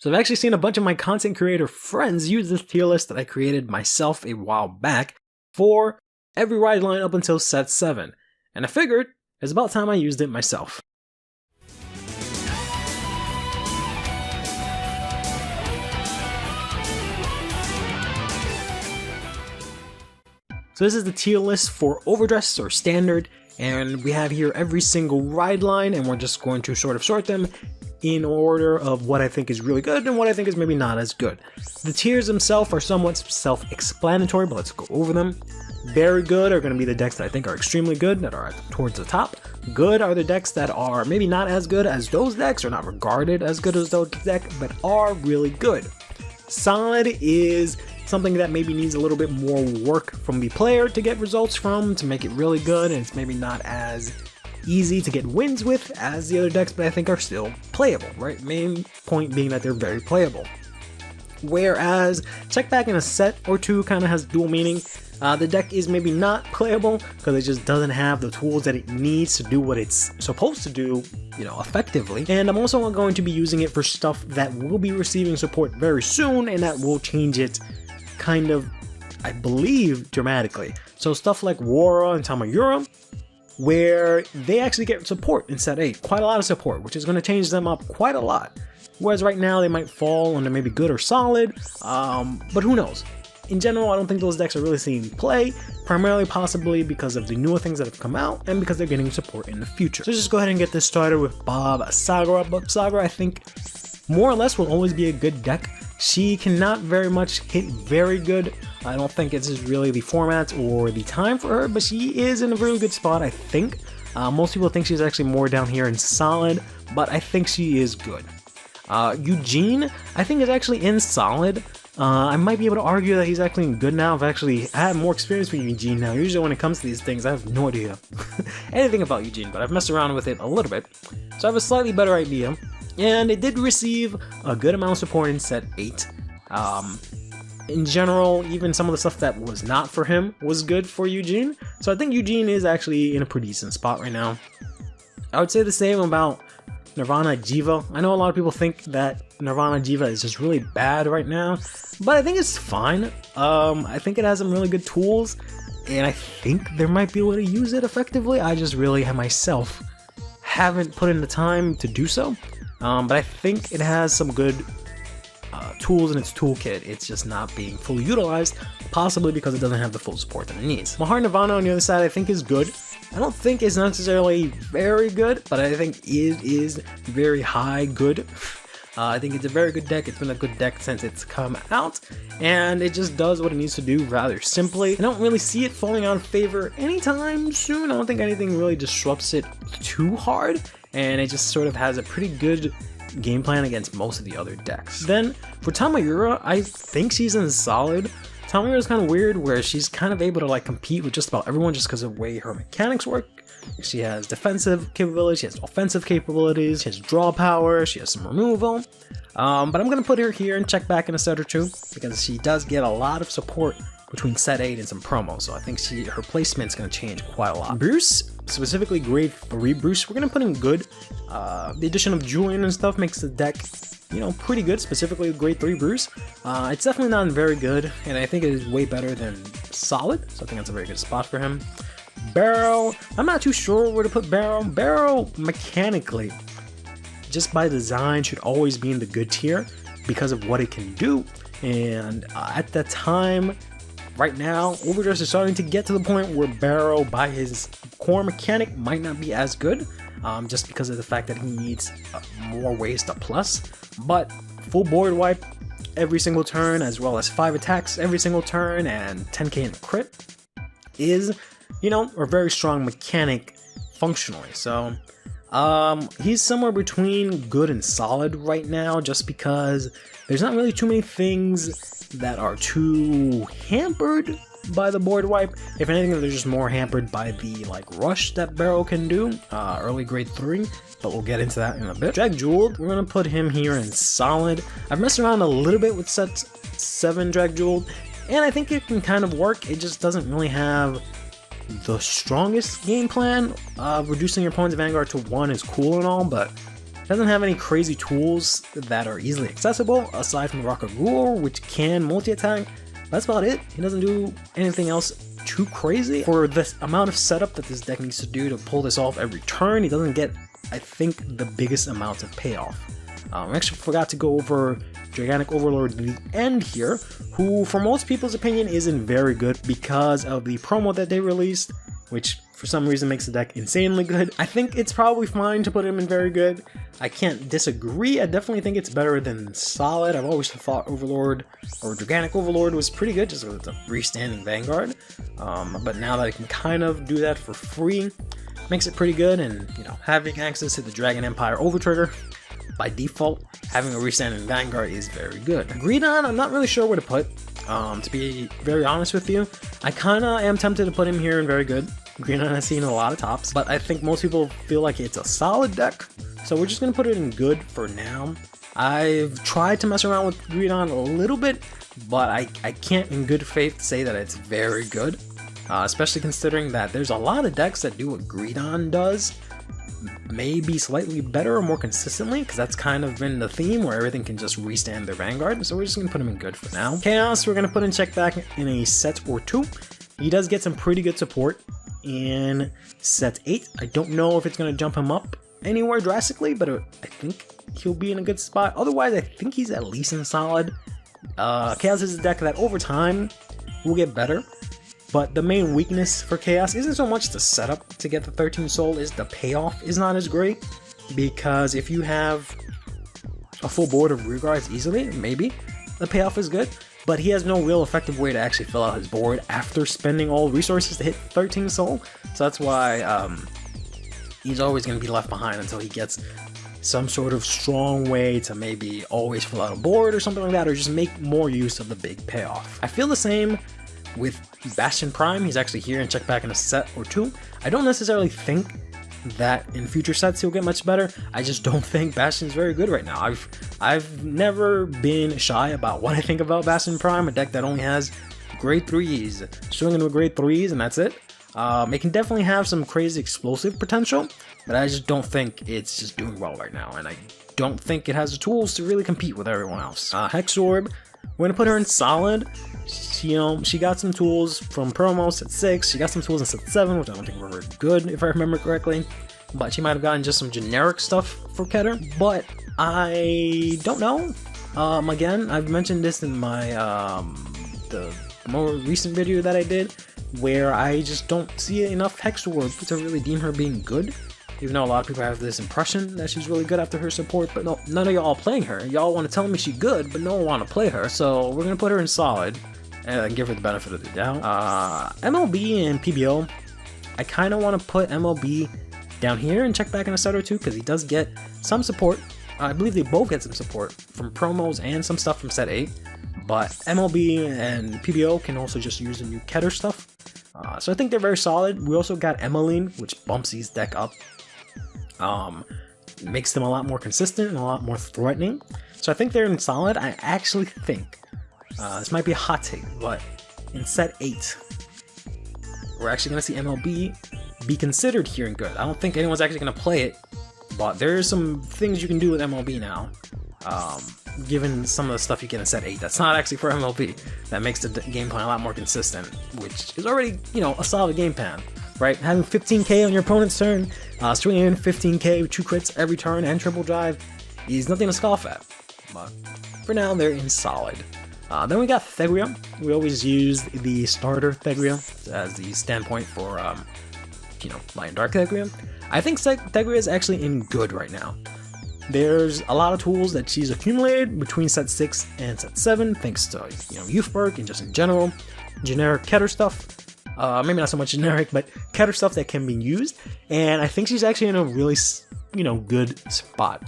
So I've actually seen a bunch of my content creator friends use this tier list that I created myself a while back for every ride line up until set 7, and I figured it's about time I used it myself. So this is the tier list for overdress or standard, and we have here every single ride line, and we're just going to sort of sort them in order of what I think is really good and what I think is maybe not as good. The tiers themselves are somewhat self-explanatory, but let's go over them. Very good are going to be the decks that I think are extremely good, that are towards the top. Good are the decks that are maybe not as good as those decks, or not regarded as good as those decks, but are really good. Solid is something that maybe needs a little bit more work from the player to get results from, to make it really good, and it's maybe not as easy to get wins with as the other decks, but I think are still playable, right? Main point being that they're very playable. Whereas check back in a set or two kind of has dual meaning. The deck is maybe not playable because it just doesn't have the tools that it needs to do what it's supposed to do, effectively. And I'm also going to be using it for stuff that will be receiving support very soon, and that will change it kind of, I believe, dramatically. So stuff like Wara and Tamayura, where they actually get support in set 8, quite a lot of support, which is going to change them up quite a lot. Whereas right now they might fall under maybe good or solid, but who knows. In general, I don't think those decks are really seeing play, primarily possibly because of the newer things that have come out and because they're getting support in the future. So just go ahead and get this started with Bob Sagara. Bob Sagara, I think, more or less will always be a good deck. She cannot very much hit very good. I don't think it's just really the format or the time for her, but she is in a really good spot, I think. Most people think she's actually more down here in solid, but I think she is good. Eugene, I think, is actually in solid. I might be able to argue that he's actually good now. I have more experience with Eugene now. Usually when it comes to these things, I have no idea anything about Eugene, but I've messed around with it a little bit, so I have a slightly better idea. And it did receive a good amount of support in set 8. In general, even some of the stuff that was not for him was good for Eugene, so I think Eugene is actually in a pretty decent spot right now. I would say the same about Nirvana Jiva. I know a lot of people think that Nirvana Jiva is just really bad right now, but I think it's fine. I think it has some really good tools, and I think there might be a way to use it effectively. I just really myself haven't put in the time to do so, but I think it has some good tools in its toolkit. It's just not being fully utilized, possibly because it doesn't have the full support that it needs. Mahar Nirvana on the other side I think is good. I don't think it's necessarily very good, but I think it is very high good. I think it's a very good deck. It's been a good deck since it's come out, and it just does what it needs to do rather simply. I don't really see it falling out of favor anytime soon. I don't think anything really disrupts it too hard, and it just sort of has a pretty good game plan against most of the other decks. Then for Tamayura, I think she's in solid. Tamayura is kind of weird, where she's kind of able to compete with just about everyone just because of the way her mechanics work. She has defensive capabilities, she has offensive capabilities, she has draw power, she has some removal. But I'm going to put her here and check back in a set or two, because she does get a lot of support between set 8 and some promos, so I think her placement's going to change quite a lot. Bruce, specifically grade 3 Bruce, we're going to put in good. The addition of Julian and stuff makes the deck, pretty good, specifically grade 3 Bruce. It's definitely not very good, and I think it is way better than solid, so I think that's a very good spot for him. Barrow, I'm not too sure where to put Barrow. Barrow, mechanically, just by design, should always be in the good tier because of what it can do, and at that time, right now, overdress is starting to get to the point where Barrow, by his core mechanic, might not be as good, just because of the fact that he needs more ways to plus. But full board wipe every single turn, as well as 5 attacks every single turn, and 10k in crit is, a very strong mechanic functionally. So he's somewhere between good and solid right now, just because there's not really too many things that are too hampered by the board wipe. If anything, they're just more hampered by the rush that Barrow can do, early grade 3, but we'll get into that in a bit. Drag Jeweled, we're gonna put him here in solid. I've messed around a little bit with set 7 Drag Jeweled, and I think it can kind of work. It just doesn't really have the strongest game plan. Reducing your opponent's Vanguard to 1 is cool and all, but Doesn't have any crazy tools that are easily accessible, aside from the Rocket Rule, which can multi-attack. That's about it. He doesn't do anything else too crazy. For this amount of setup that this deck needs to do to pull this off every turn, he doesn't get, I think, the biggest amount of payoff. I actually forgot to go over Gigantic Overlord at the end here, who for most people's opinion isn't very good because of the promo that they released, which for some reason makes the deck insanely good. I think it's probably fine to put him in very good. I can't disagree. I definitely think it's better than solid. I've always thought Overlord or Gigantic Overlord was pretty good just because it's a freestanding Vanguard. But now that I can kind of do that for free, makes it pretty good. And you know, having access to the Dragon Empire Overtrigger by default, having a freestanding Vanguard is very good. Greedon, I'm not really sure where to put. To be very honest with you, I kind of am tempted to put him here in very good. Greedon has seen a lot of tops, but I think most people feel like it's a solid deck, so we're just going to put it in good for now. I've tried to mess around with Greedon a little bit, but I can't in good faith say that it's very good, especially considering that there's a lot of decks that do what Greedon does, maybe slightly better or more consistently, because that's kind of been the theme where everything can just restand their Vanguard, so we're just going to put him in good for now. Chaos, we're going to put in check back in a set or two. He does get some pretty good support in set 8. I don't know if it's going to jump him up anywhere drastically, but I think he'll be in a good spot. Otherwise, I think he's at least in solid. Chaos is a deck that over time will get better, but the main weakness for Chaos isn't so much the setup to get the 13 soul, is the payoff is not as great, because if you have a full board of rear guards easily, maybe the payoff is good, but he has no real effective way to actually fill out his board after spending all resources to hit 13 soul, so that's why he's always going to be left behind until he gets some sort of strong way to maybe always fill out a board or something like that, or just make more use of the big payoff. I feel the same with Bastion Prime. He's actually here and check back in a set or two. I don't necessarily think that in future sets he'll get much better. I just don't think Bastion's very good right now. I've never been shy about what I think about Bastion Prime, a deck that only has grade 3s, swinging with grade 3s, and that's it. It can definitely have some crazy explosive potential, but I just don't think it's just doing well right now, and I don't think it has the tools to really compete with everyone else. Hexorb, we're gonna put her in solid. She got some tools from promo set 6, she got some tools in set 7, which I don't think were very good if I remember correctly, but she might have gotten just some generic stuff for Keter, but I don't know. Again, I've mentioned this in my the more recent video that I did, where I just don't see enough Hexorb to really deem her being good. Even though a lot of people have this impression that she's really good after her support, but no, none of y'all playing her. Y'all want to tell me she's good, but no one want to play her, so we're going to put her in solid and give her the benefit of the doubt. MLB and PBO, I kind of want to put MLB down here and check back in a set or two, because he does get some support. I believe they both get some support from promos and some stuff from set 8, but MLB and PBO can also just use the new Keter stuff. So I think they're very solid. We also got Emmeline, which bumps his deck up. Makes them a lot more consistent and a lot more threatening. So I think they're in solid. I actually think, this might be a hot take, but in set 8, we're actually going to see MLB be considered here in good. I don't think anyone's actually going to play it, but there's some things you can do with MLB now, given some of the stuff you get in set 8 that's not actually for MLB, that makes the game plan a lot more consistent, which is already, you know, a solid game plan. Right, having 15k on your opponent's turn, swinging in 15k with 2 crits every turn and triple drive is nothing to scoff at. But for now, they're in solid. Then we got Thegria. We always use the starter Thegria as the standpoint for, you know, light and dark Thegria. I think Thegria is actually in good right now. There's a lot of tools that she's accumulated between set 6 and set 7, thanks to, you know, Youthberg and just in general, generic Keter stuff. Maybe not so much generic, but Keter stuff that can be used, and I think she's actually in a really, you know, good spot.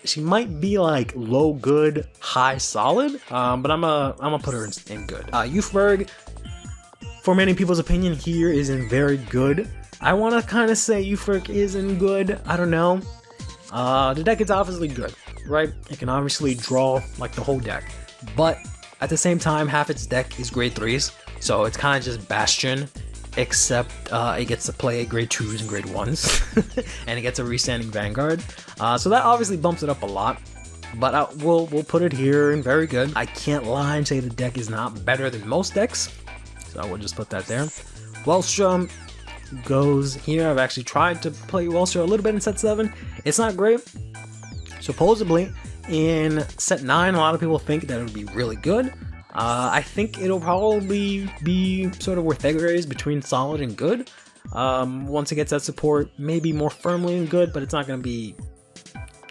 She might be like low good, high solid, but I'm gonna put her in good. Youthberg, for many people's opinion, here is in very good. I want to kind of say Youthberg is in good. I don't know. The deck is obviously good, right? It can obviously draw like the whole deck, but at the same time, half its deck is grade 3s. So it's kind of just Bastion except it gets to play grade 2s and grade 1s, and it gets a restanding Vanguard. So that obviously bumps it up a lot, but we'll put it here in very good. I can't lie and say the deck is not better than most decks, so we'll just put that there. Wellstrom goes here. I've actually tried to play Wellstrom a little bit in set 7. It's not great. Supposedly, in set 9, a lot of people think that it would be really good. I think it'll probably be sort of where Thegre is, between solid and good. Once it gets that support, maybe more firmly in good, but it's not going to be,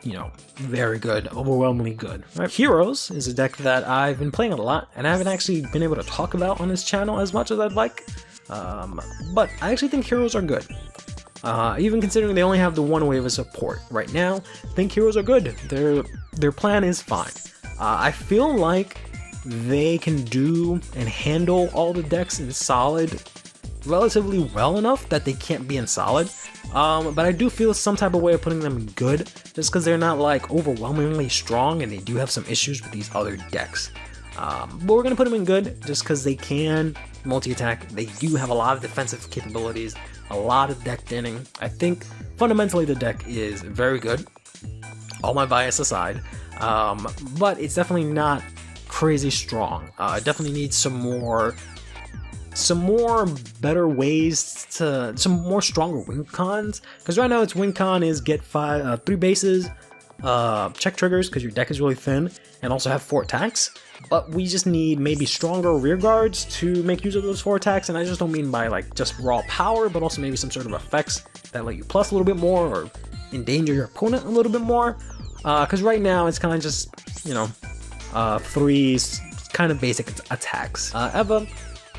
you know, very good, overwhelmingly good. Right? Heroes is a deck that I've been playing a lot, and I haven't actually been able to talk about on this channel as much as I'd like. But I actually think Heroes are good. Even considering they only have the one wave of support right now, I think Heroes are good. Their plan is fine. I feel like they can do and handle all the decks in solid relatively well enough that they can't be in solid. But I do feel some type of way of putting them in good, just because they're not like overwhelmingly strong and they do have some issues with these other decks. But we're going to put them in good just because they can multi-attack. They do have a lot of defensive capabilities, a lot of deck thinning. I think fundamentally the deck is very good, all my bias aside, but it's definitely not crazy strong. It definitely needs some more better ways to, some more stronger win cons, because right now its win con is get 3 bases, check triggers because your deck is really thin, and also have 4 attacks. But we just need maybe stronger rear guards to make use of those 4 attacks, and I just don't mean by like just raw power, but also maybe some sort of effects that let you plus a little bit more or endanger your opponent a little bit more. Because right now it's kind of just, you know, 3 kind of basic attacks. Eva,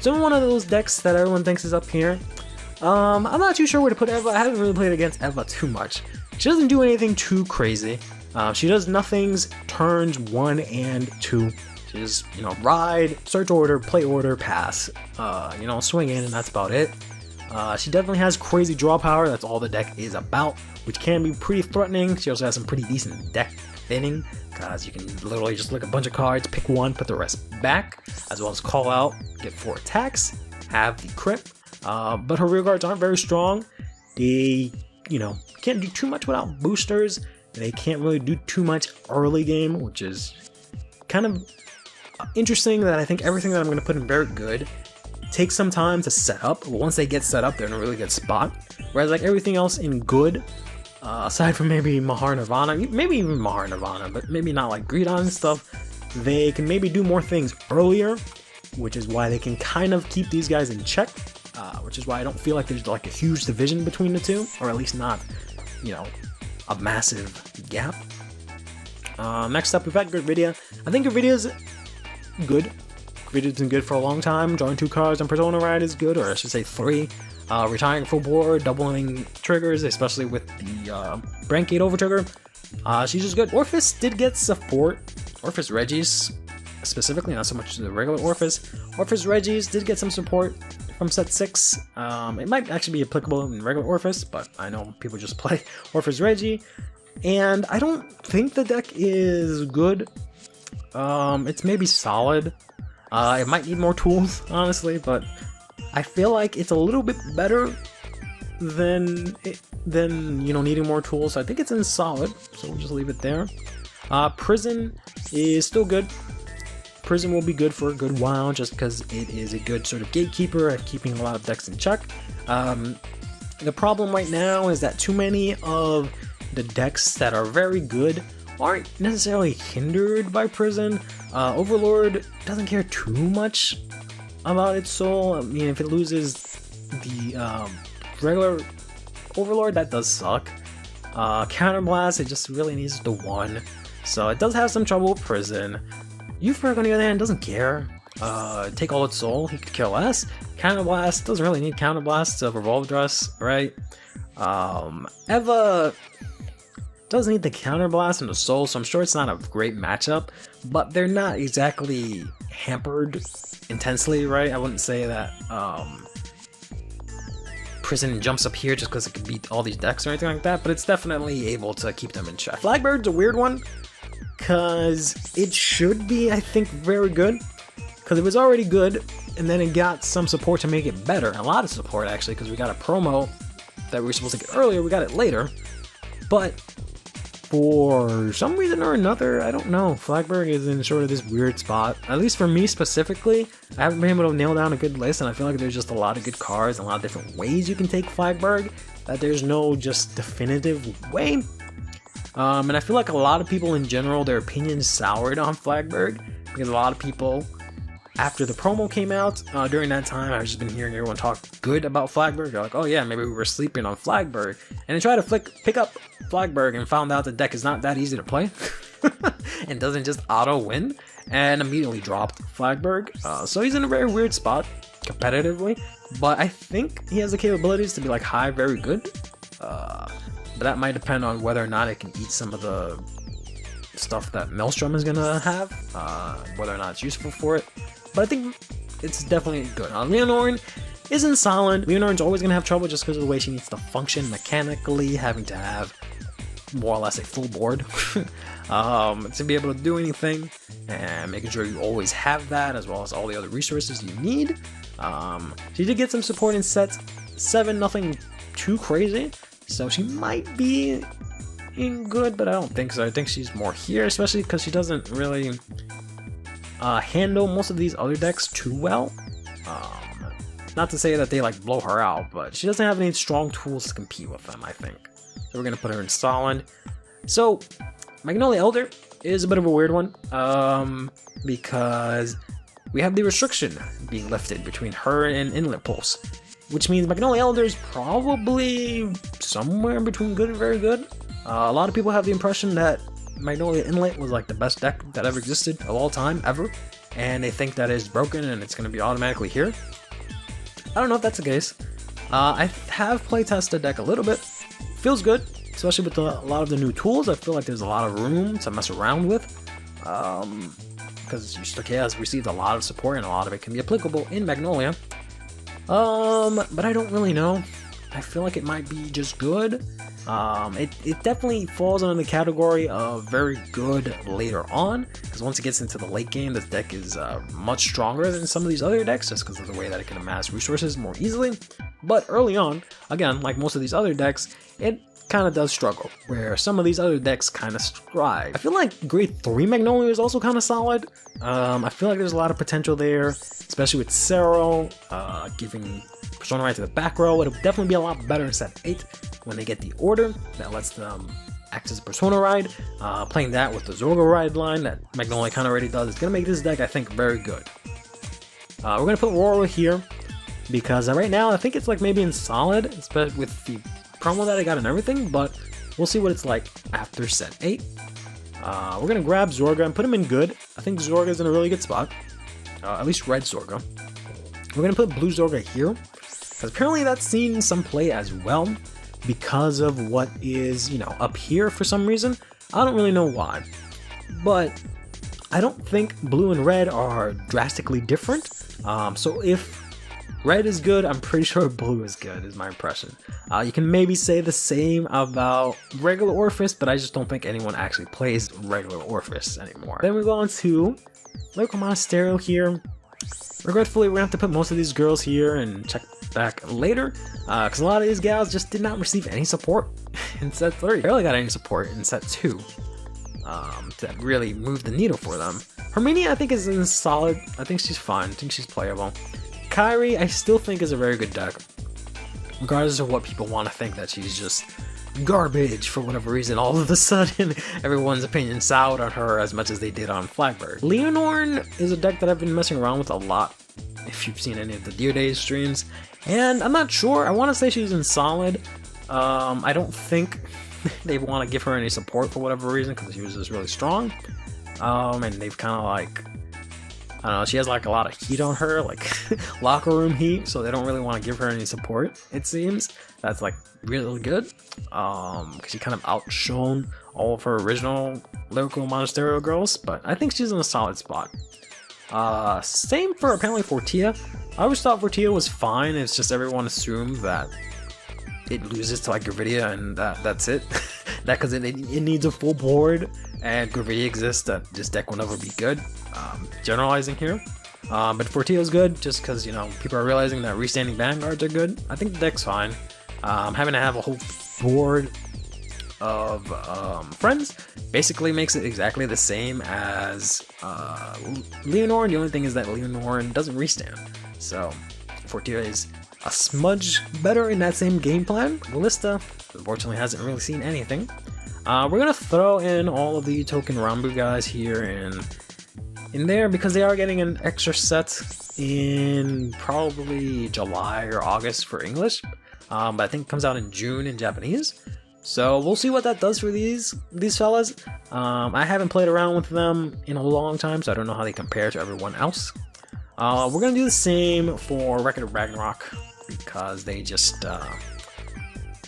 so one of those decks that everyone thinks is up here. I'm not too sure where to put Eva. I haven't really played against Eva too much. She doesn't do anything too crazy. She does nothings turns 1 and 2. She just, you know, ride, search order, play order, pass. You know, swing in, and that's about it. She definitely has crazy draw power. That's all the deck is about, which can be pretty threatening. She also has some pretty decent deck thinning, because you can literally just look at a bunch of cards, pick one, put the rest back, as well as call out, get 4 attacks, have the crit. But her rear guards aren't very strong. They, you know, can't do too much without boosters. They can't really do too much early game, which is kind of interesting, that I think everything that I'm going to put in very good takes some time to set up. But once they get set up, they're in a really good spot. Whereas like everything else in good, aside from maybe Mahar Nirvana, maybe even Mahar Nirvana, but maybe not like Greedon and stuff, they can maybe do more things earlier, which is why they can kind of keep these guys in check, which is why I don't feel like there's like a huge division between the two, or at least not, you know, a massive gap. Next up, we've had Gridvidia. I think Gridvidia's good. Gridvidia's been good for a long time. Drawing 2 cards on Persona Ride is good, or I should say 3. Retiring full board, doubling triggers, especially with the Brancade over trigger. She's just good. Orphis did get support. Orphis Regis, specifically, not so much the regular Orphis. Orphis Regis did get some support from set 6. It might actually be applicable in regular Orphis, but I know people just play Orphis Regi. And I don't think the deck is good. It's maybe solid. It might need more tools, honestly, but I feel like it's a little bit better than you know, needing more tools. So I think it's in solid, so we'll just leave it there. Prison is still good. Prison will be good for a good while, just because it is a good sort of gatekeeper at keeping a lot of decks in check. The problem right now is that too many of the decks that are very good aren't necessarily hindered by Prison. Overlord doesn't care too much about its soul. I mean, if it loses the regular Overlord, that does suck. Counterblast, it just really needs the 1. So it does have some trouble with Prison. Euphoric, on the other hand, doesn't care. Take all its soul, he could care less. Counterblast doesn't really need Counterblast to overDress, right? Eva does need the Counterblast and the soul, so I'm sure it's not a great matchup, but they're not exactly hampered intensely, right? I wouldn't say that Prison jumps up here just because it can beat all these decks or anything like that, but it's definitely able to keep them in check. Flagbird's a weird one, because it should be, I think, very good, because it was already good, and then it got some support to make it better. A lot of support, actually, because we got a promo that we were supposed to get earlier. We got it later. But for some reason or another, I don't know, Flagberg is in sort of this weird spot. At least for me specifically, I haven't been able to nail down a good list, and I feel like there's just a lot of good cards, and a lot of different ways you can take Flagberg, that there's no just definitive way. And I feel like a lot of people in general, their opinions soured on Flagberg, because a lot of people, after the promo came out, during that time, I've just been hearing everyone talk good about Flagberg. They're like, oh yeah, maybe we were sleeping on Flagberg. And I tried to pick up Flagberg and found out the deck is not that easy to play. And doesn't just auto win. And immediately dropped Flagberg. So he's in a very weird spot, competitively. But I think he has the capabilities to be like high, very good. But that might depend on whether or not it can eat some of the stuff that Maelstrom is gonna have. Whether or not it's useful for it. But I think it's definitely good. Leonorn isn't solid. Leonorn's always going to have trouble just because of the way she needs to function mechanically, having to have more or less a full board to be able to do anything, and making sure you always have that, as well as all the other resources you need. She did get some support in set 7, nothing too crazy, so she might be in good, but I don't think so. I think she's more here, especially because she doesn't really handle most of these other decks too well. Not to say that they like blow her out, but she doesn't have any strong tools to compete with them, I think. So we're gonna put her in solid. So Magnolia Elder is a bit of a weird one, because we have the restriction being lifted between her and Inlet Pulse, which means Magnolia Elder is probably somewhere in between good and very good. A lot of people have the impression that Magnolia Inlet was like the best deck that ever existed of all time, ever, and they think that is broken and it's going to be automatically here. I don't know if that's the case. I have playtested the deck a little bit. Feels good, especially with a lot of the new tools. I feel like there's a lot of room to mess around with, because Yusuke has received a lot of support and a lot of it can be applicable in Magnolia. But I don't really know. I feel like it might be just good. It definitely falls under the category of very good later on, because once it gets into the late game, this deck is much stronger than some of these other decks, just because of the way that it can amass resources more easily. But early on, again, like most of these other decks, it kind of does struggle, where some of these other decks kind of strive. I feel like grade 3 Magnolia is also kind of solid. I feel like there's a lot of potential there, especially with Cero, giving Persona Ride to the back row. It'll definitely be a lot better in set 8 when they get the order that lets them act as a Persona Ride. Playing that with the Zorga Ride line that Magnolia kind of already does, it's going to make this deck, I think, very good. We're going to put Aurora here, because right now I think it's like maybe in solid, especially with the promo that I got and everything, but we'll see what it's like after set 8. We're going to grab Zorga and put him in good. I think Zorga's in a really good spot, at least red Zorga. We're going to put blue Zorga here, because apparently that's seen some play as well, because of what is, you know, up here for some reason. I don't really know why, but I don't think blue and red are drastically different. So if red is good, I'm pretty sure blue is good, is my impression. You can maybe say the same about regular Orphis, but I just don't think anyone actually plays regular Orphis anymore. Then we go on to Lyrical Monasterio here. Regretfully, we're gonna have to put most of these girls here and check back later, because a lot of these gals just did not receive any support in set 3. Barely got any support in set 2 to really move the needle for them. Herminia, I think, is in solid. I think she's fine. I think she's playable. Kairi, I still think is a very good deck, regardless of what people want to think that she's just garbage for whatever reason. All of a sudden, everyone's opinion soured on her as much as they did on Flagberg. Leonorn is a deck that I've been messing around with a lot, if you've seen any of the Dear Days streams, and I'm not sure. I want to say she's in solid. I don't think they want to give her any support for whatever reason, because she was just really strong, and they've kind of like, I don't know, she has like a lot of heat on her, like locker room heat, so they don't really want to give her any support, it seems. That's like really good, because she kind of outshone all of her original Lyrical Monasterio girls, but I think she's in a solid spot. Same for apparently Fortia. I always thought Fortia was fine, it's just everyone assumed that it loses to like Gravidia and that's it. That because it needs a full board and Gravidia exists, that this deck will never be good. Generalizing here. But Fortio's good just because, you know, people are realizing that restanding Vanguards are good. I think the deck's fine. Having to have a whole board of friends basically makes it exactly the same as Leonore. The only thing is that Leonore doesn't restand. So Fortio is a smudge better in that same game plan. Ballista, unfortunately, hasn't really seen anything. We're going to throw in all of the token Rambu guys here in there because they are getting an extra set in probably July or August for English, but I think it comes out in June in Japanese. So we'll see what that does for these fellas. I haven't played around with them in a long time, so I don't know how they compare to everyone else. We're gonna do the same for Record of Ragnarok because they just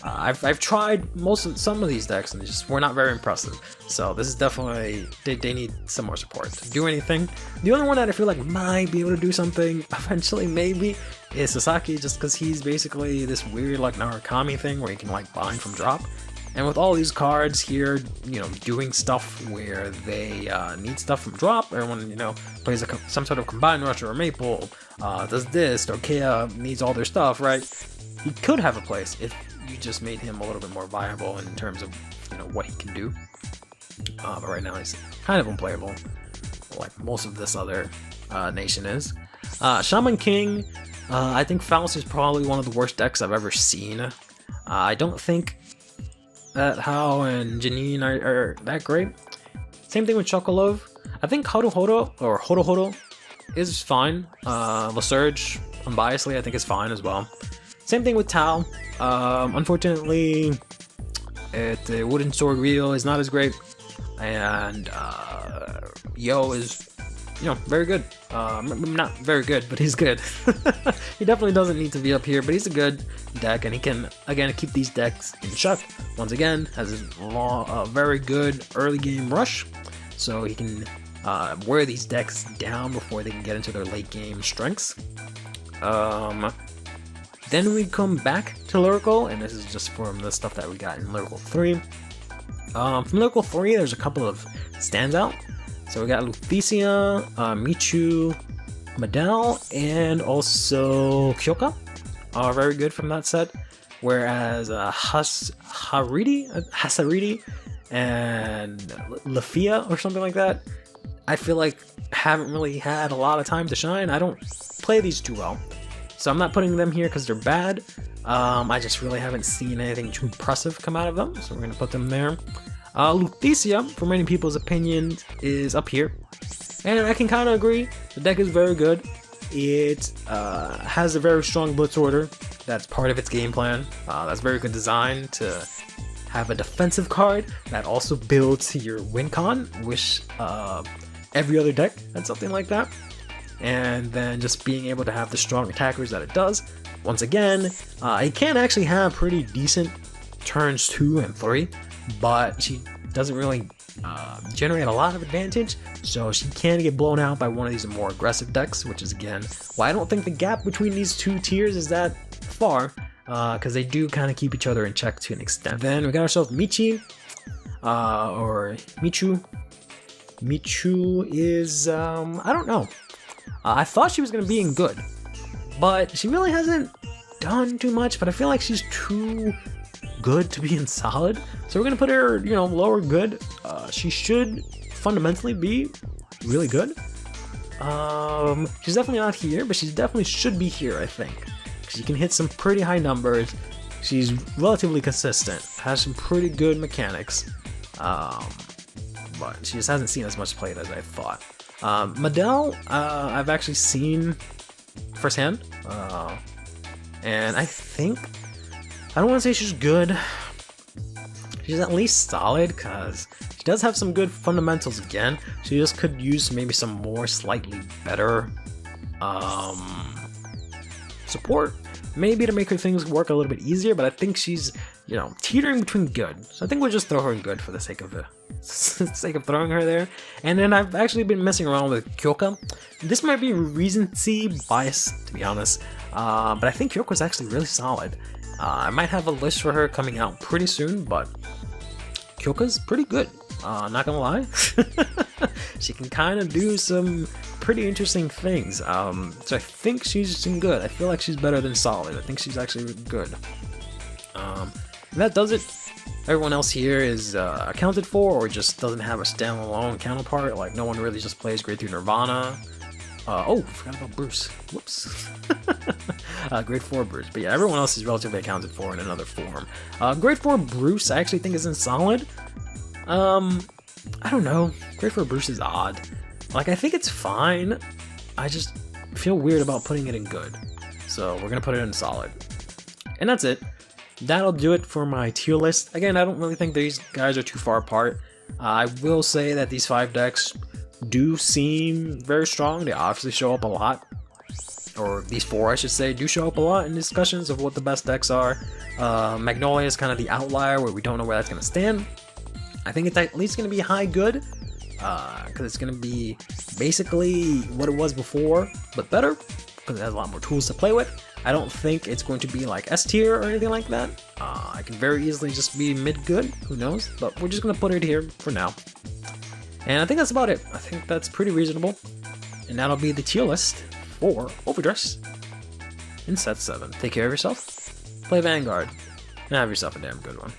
I've tried some of these decks and they just were not very impressive. So this is definitely they need some more support to do anything. The only one that I feel like might be able to do something eventually maybe is Sasaki, just because he's basically this weird like Narukami thing where you can like bind from drop. And with all these cards here, you know, doing stuff where they need stuff from drop, everyone, you know, plays some sort of Combined Rush or a Maple, does this, Dorkea needs all their stuff, right? He could have a place if you just made him a little bit more viable in terms of, you know, what he can do. But right now he's kind of unplayable, like most of this other nation is. Shaman King, I think Faust is probably one of the worst decks I've ever seen. I don't think that Hao and Janine are that great. Same thing with Chocolove. I think Haruhoro or Horohoro is fine. Lasurge, unbiasedly, I think is fine as well. Same thing with Tao. Unfortunately, the Wooden Sword Reel is not as great, and Yo is, you know, very good. Not very good, but he's good. He definitely doesn't need to be up here, but he's a good deck, and he can, again, keep these decks in check. Once again, has a very good early game rush, so he can wear these decks down before they can get into their late game strengths. Then we come back to Lyrical, and this is just from the stuff that we got in Lyrical 3. From Lyrical 3, there's a couple of standout. So we got Luthecia, Michu, Madel, and also Kyoka are very good from that set. Whereas Hasaridi and Lafia or something like that, I feel like haven't really had a lot of time to shine. I don't play these too well, so I'm not putting them here because they're bad. I just really haven't seen anything too impressive come out of them, so we're going to put them there. Luthecia, for many people's opinions, is up here, and I can kind of agree. The deck is very good. It has a very strong blitz order. That's part of its game plan. That's very good design to have a defensive card that also builds your win con. Wish every other deck had something like that. And then just being able to have the strong attackers that it does. Once again, it can actually have pretty decent turns 2 and 3, but she doesn't really generate a lot of advantage, so she can get blown out by one of these more aggressive decks, which is again why I don't think the gap between these two tiers is that far, because they do kind of keep each other in check to an extent. Then we got ourselves Michi, or Michu. Michu is, I don't know. I thought she was going to be in good, but she really hasn't done too much, but I feel like she's too good to be in solid, so we're gonna put her, you know, lower good. She should fundamentally be really good. She's definitely not here, but she definitely should be here, I think, because she can hit some pretty high numbers. She's relatively consistent, has some pretty good mechanics, but she just hasn't seen as much play as I thought. Madel, I've actually seen firsthand, and I think, I don't want to say she's good. She's at least solid, because she does have some good fundamentals again. She just could use maybe some more slightly better support, maybe to make her things work a little bit easier, but I think she's, you know, teetering between good. So I think we'll just throw her in good for the sake of throwing her there. And then I've actually been messing around with Kyoka. This might be recency bias, to be honest, but I think Kyoka's actually really solid. I might have a list for her coming out pretty soon, but Kyoka's pretty good, not gonna lie. She can kind of do some pretty interesting things. So I think she's good. I feel like she's better than solid. I think she's actually good. That does it. Everyone else here is accounted for, or just doesn't have a standalone counterpart. Like, no one really just plays grade 3 Nirvana. Oh, forgot about Bruce. Whoops. Grade 4 Bruce. But yeah, everyone else is relatively accounted for in another form. Grade 4 Bruce I actually think isn't solid. I don't know. Grade 4 Bruce is odd. Like, I think it's fine. I just feel weird about putting it in good. So we're gonna put it in solid. And that's it. That'll do it for my tier list. Again, I don't really think these guys are too far apart. I will say that these 5 decks do seem very strong. They obviously show up a lot. Or these 4, I should say, do show up a lot in discussions of what the best decks are. Magnolia is kind of the outlier where we don't know where that's going to stand. I think it's at least going to be high good. Because it's going to be basically what it was before, but better. Because it has a lot more tools to play with. I don't think it's going to be like S tier or anything like that. I can very easily just be mid-good, who knows? But we're just going to put it here for now. And I think that's about it. I think that's pretty reasonable. And that'll be the tier list for overdress in set 7. Take care of yourself, play Vanguard, and have yourself a damn good one.